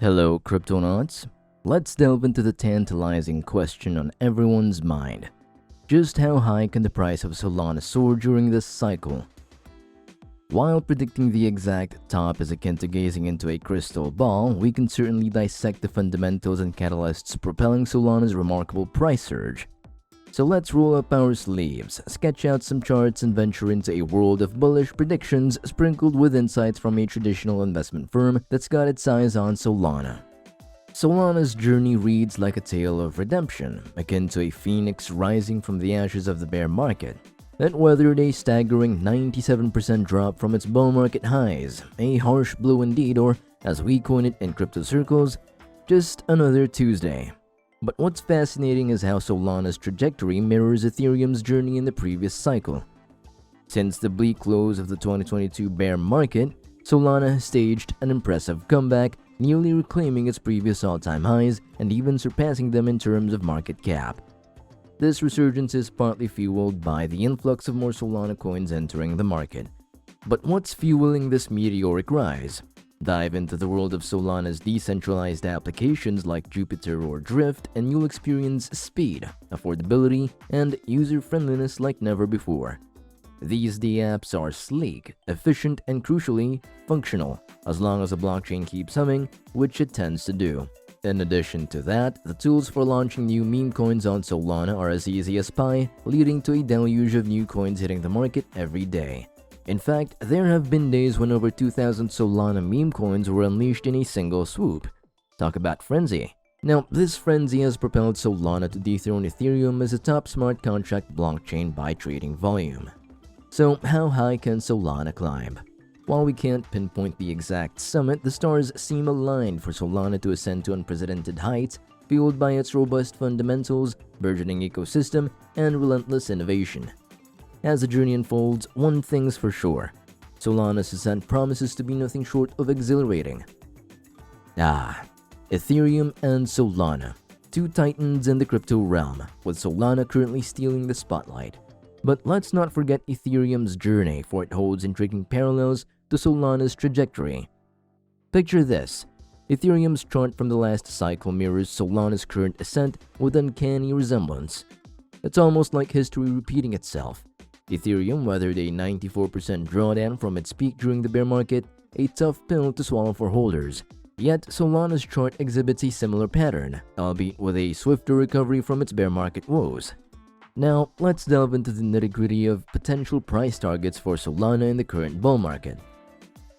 Hello, cryptonauts. Let's delve into the tantalizing question on everyone's mind. Just how high can the price of Solana soar during this cycle? While predicting the exact top is akin to gazing into a crystal ball, we can certainly dissect the fundamentals and catalysts propelling Solana's remarkable price surge. So let's roll up our sleeves, sketch out some charts, and venture into a world of bullish predictions sprinkled with insights from a traditional investment firm that's got its eyes on Solana. Solana's journey reads like a tale of redemption, akin to a phoenix rising from the ashes of the bear market that weathered a staggering 97% drop from its bull market highs, a harsh blow indeed, or as we coin it in crypto circles, just another Tuesday. But what's fascinating is how Solana's trajectory mirrors Ethereum's journey in the previous cycle. Since the bleak close of the 2022 bear market, Solana has staged an impressive comeback, nearly reclaiming its previous all-time highs and even surpassing them in terms of market cap. This resurgence is partly fueled by the influx of more Solana coins entering the market. But what's fueling this meteoric rise? Dive into the world of Solana's decentralized applications like Jupiter or Drift, and you'll experience speed, affordability, and user-friendliness like never before. These dApps are sleek, efficient, and crucially, functional, as long as the blockchain keeps humming, which it tends to do. In addition to that, the tools for launching new meme coins on Solana are as easy as pie, leading to a deluge of new coins hitting the market every day. In fact, there have been days when over 2,000 Solana meme coins were unleashed in a single swoop. Talk about frenzy. Now, this frenzy has propelled Solana to dethrone Ethereum as a top smart contract blockchain by trading volume. So, how high can Solana climb? While we can't pinpoint the exact summit, the stars seem aligned for Solana to ascend to unprecedented heights, fueled by its robust fundamentals, burgeoning ecosystem, and relentless innovation. As the journey unfolds, one thing's for sure: Solana's ascent promises to be nothing short of exhilarating. Ethereum and Solana, two titans in the crypto realm, with Solana currently stealing the spotlight. But let's not forget Ethereum's journey, for it holds intriguing parallels to Solana's trajectory. Picture this: Ethereum's chart from the last cycle mirrors Solana's current ascent with uncanny resemblance. It's almost like history repeating itself. Ethereum weathered a 94% drawdown from its peak during the bear market, a tough pill to swallow for holders. Yet Solana's chart exhibits a similar pattern, albeit with a swifter recovery from its bear market woes. Now, let's delve into the nitty-gritty of potential price targets for Solana in the current bull market.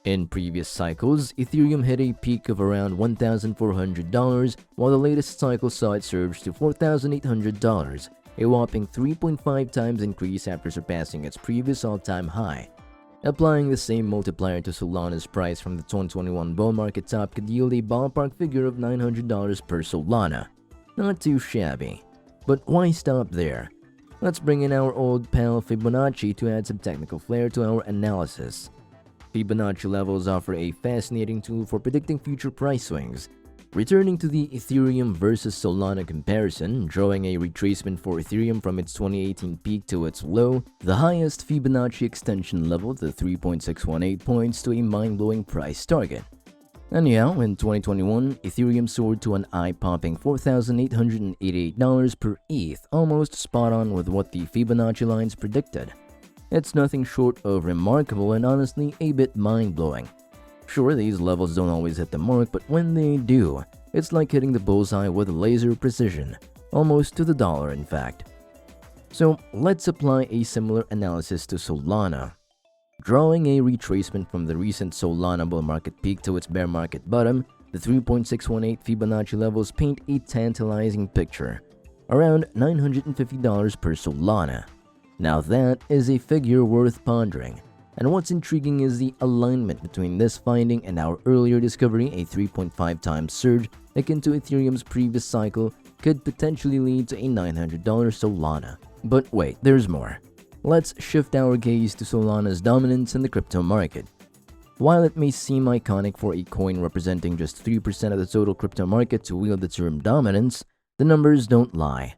In previous cycles, Ethereum hit a peak of around $1,400, while the latest cycle saw it surge to $4,800. A whopping 3.5 times increase after surpassing its previous all-time high. Applying the same multiplier to Solana's price from the 2021 bull market top could yield a ballpark figure of $900 per Solana. Not too shabby. But why stop there? Let's bring in our old pal Fibonacci to add some technical flair to our analysis. Fibonacci levels offer a fascinating tool for predicting future price swings. Returning to the Ethereum versus Solana comparison, drawing a retracement for Ethereum from its 2018 peak to its low, the highest Fibonacci extension level, the 3.618, points to a mind-blowing price target. Anyhow, in 2021, Ethereum soared to an eye-popping $4,888 per ETH, almost spot on with what the Fibonacci lines predicted. It's nothing short of remarkable and honestly a bit mind-blowing. Sure, these levels don't always hit the mark, but when they do, it's like hitting the bullseye with laser precision, almost to the dollar in fact. So let's apply a similar analysis to Solana. Drawing a retracement from the recent Solana bull market peak to its bear market bottom, the 3.618 Fibonacci levels paint a tantalizing picture, around $950 per Solana. Now that is a figure worth pondering. And what's intriguing is the alignment between this finding and our earlier discovery: a 3.5 times surge akin to Ethereum's previous cycle could potentially lead to a $900 Solana. But wait, there's more. Let's shift our gaze to Solana's dominance in the crypto market. While it may seem iconic for a coin representing just 3% of the total crypto market to wield the term dominance, the numbers don't lie.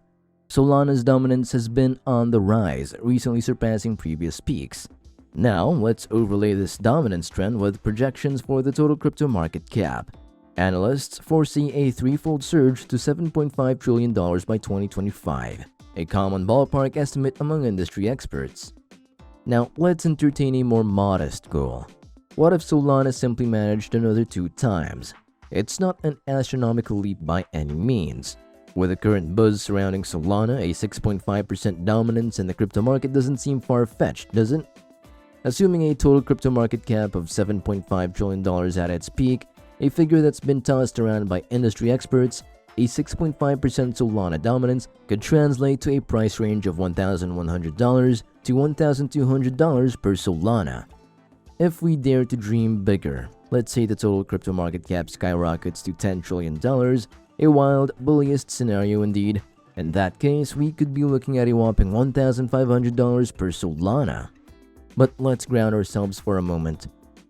Solana's dominance has been on the rise, recently surpassing previous peaks. Now, let's overlay this dominance trend with projections for the total crypto market cap. Analysts foresee a threefold surge to $7.5 trillion by 2025, a common ballpark estimate among industry experts. Now, let's entertain a more modest goal. What if Solana simply managed another 2 times? It's not an astronomical leap by any means. With the current buzz surrounding Solana, a 6.5% dominance in the crypto market doesn't seem far-fetched, does it? Assuming a total crypto market cap of $7.5 trillion at its peak, a figure that's been tossed around by industry experts, a 6.5% Solana dominance could translate to a price range of $1,100 to $1,200 per Solana. If we dare to dream bigger, let's say the total crypto market cap skyrockets to $10 trillion, a wild, bulliest scenario indeed. In that case, we could be looking at a whopping $1,500 per Solana. But let's ground ourselves for a moment.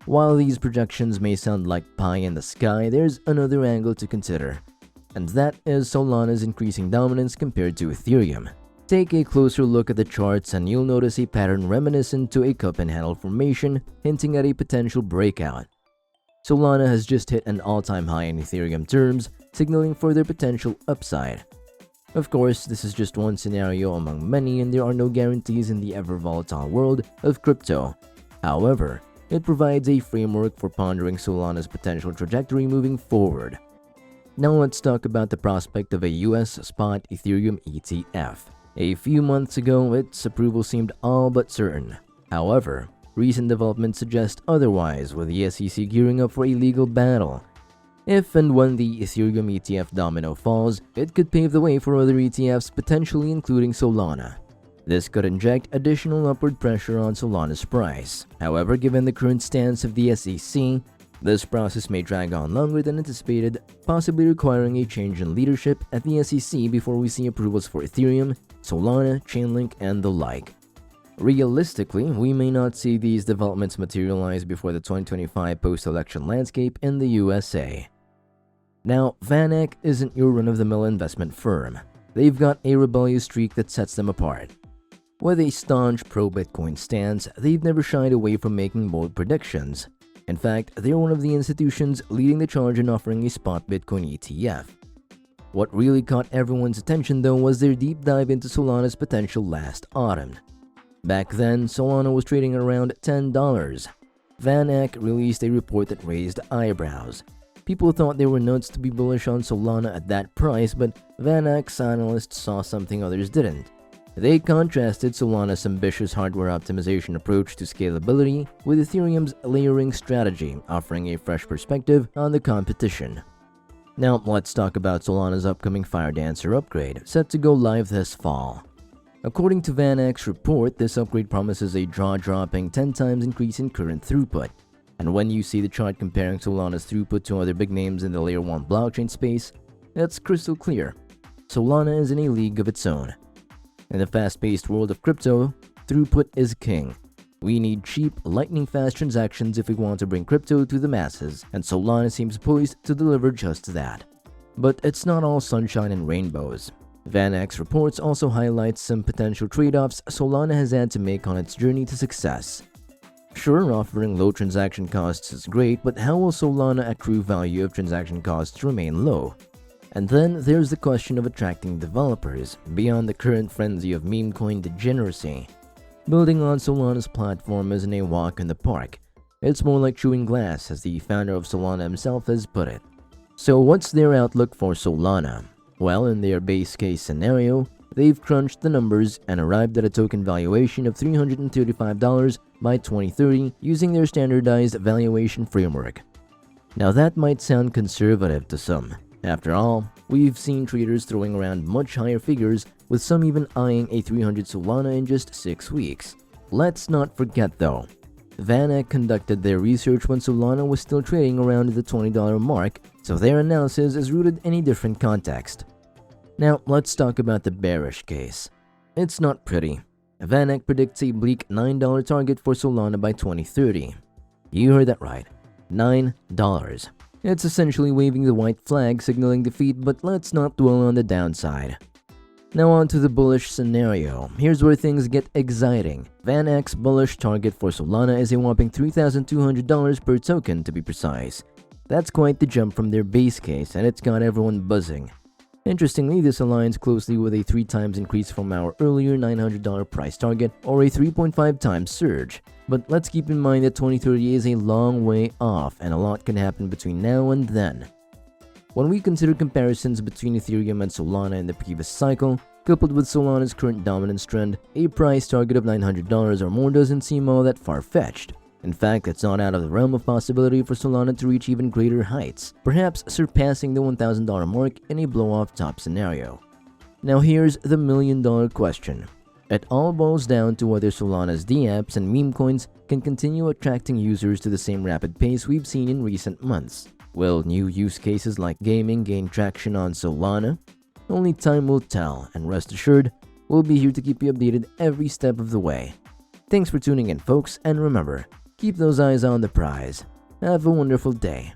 While these projections may sound like pie in the sky, there's another angle to consider, and that is Solana's increasing dominance compared to Ethereum. Take a closer look at the charts and you'll notice a pattern reminiscent to a cup and handle formation, hinting at a potential breakout. Solana has just hit an all-time high in Ethereum terms, signaling further potential upside. Of course, this is just one scenario among many, and there are no guarantees in the ever-volatile world of crypto. However, it provides a framework for pondering Solana's potential trajectory moving forward. Now let's talk about the prospect of a US spot Ethereum ETF. A few months ago, its approval seemed all but certain. However, recent developments suggest otherwise, with the SEC gearing up for a legal battle. If and when the Ethereum ETF domino falls, it could pave the way for other ETFs, potentially including Solana. This could inject additional upward pressure on Solana's price. However, given the current stance of the SEC, this process may drag on longer than anticipated, possibly requiring a change in leadership at the SEC before we see approvals for Ethereum, Solana, Chainlink, and the like. Realistically, we may not see these developments materialize before the 2025 post-election landscape in the USA. Now, VanEck isn't your run-of-the-mill investment firm. They've got a rebellious streak that sets them apart. With a staunch pro-Bitcoin stance, they've never shied away from making bold predictions. In fact, they're one of the institutions leading the charge in offering a spot Bitcoin ETF. What really caught everyone's attention though was their deep dive into Solana's potential last autumn. Back then, Solana was trading around $10. VanEck released a report that raised eyebrows. People thought they were nuts to be bullish on Solana at that price, but VanEck's analysts saw something others didn't. They contrasted Solana's ambitious hardware optimization approach to scalability with Ethereum's layering strategy, offering a fresh perspective on the competition. Now, let's talk about Solana's upcoming Firedancer upgrade, set to go live this fall. According to VanEck's report, this upgrade promises a jaw-dropping 10 times increase in current throughput. And when you see the chart comparing Solana's throughput to other big names in the Layer 1 blockchain space, that's crystal clear. Solana is in a league of its own. In the fast-paced world of crypto, throughput is king. We need cheap, lightning-fast transactions if we want to bring crypto to the masses, and Solana seems poised to deliver just that. But it's not all sunshine and rainbows. VanEck's reports also highlight some potential trade-offs Solana has had to make on its journey to success. Sure, offering low transaction costs is great, but how will Solana accrue value if transaction costs remain low? And then there's the question of attracting developers, beyond the current frenzy of meme coin degeneracy. Building on Solana's platform isn't a walk in the park. It's more like chewing glass, as the founder of Solana himself has put it. So what's their outlook for Solana? Well, in their base case scenario, they've crunched the numbers and arrived at a token valuation of $335 by 2030 using their standardized valuation framework. Now that might sound conservative to some. After all, we've seen traders throwing around much higher figures, with some even eyeing a 300 Solana in just 6 weeks. Let's not forget though, VanEck conducted their research when Solana was still trading around the $20 mark, so their analysis is rooted in a different context. Now let's talk about the bearish case. It's not pretty. VanEck predicts a bleak $9 target for Solana by 2030. You heard that right, $9. It's essentially waving the white flag signaling defeat, but let's not dwell on the downside. Now on to the bullish scenario. Here's where things get exciting. VanEck's bullish target for Solana is a whopping $3,200 per token to be precise. That's quite the jump from their base case, and it's got everyone buzzing. Interestingly, this aligns closely with a 3 times increase from our earlier $900 price target, or a 3.5 times surge. But let's keep in mind that 2030 is a long way off, and a lot can happen between now and then. When we consider comparisons between Ethereum and Solana in the previous cycle, coupled with Solana's current dominance trend, a price target of $900 or more doesn't seem all that far-fetched. In fact, it's not out of the realm of possibility for Solana to reach even greater heights, perhaps surpassing the $1,000 mark in a blow-off top scenario. Now here's the million-dollar question. It all boils down to whether Solana's dApps and meme coins can continue attracting users to the same rapid pace we've seen in recent months. Will new use cases like gaming gain traction on Solana? Only time will tell, and rest assured, we'll be here to keep you updated every step of the way. Thanks for tuning in, folks, and remember, keep those eyes on the prize. Have a wonderful day.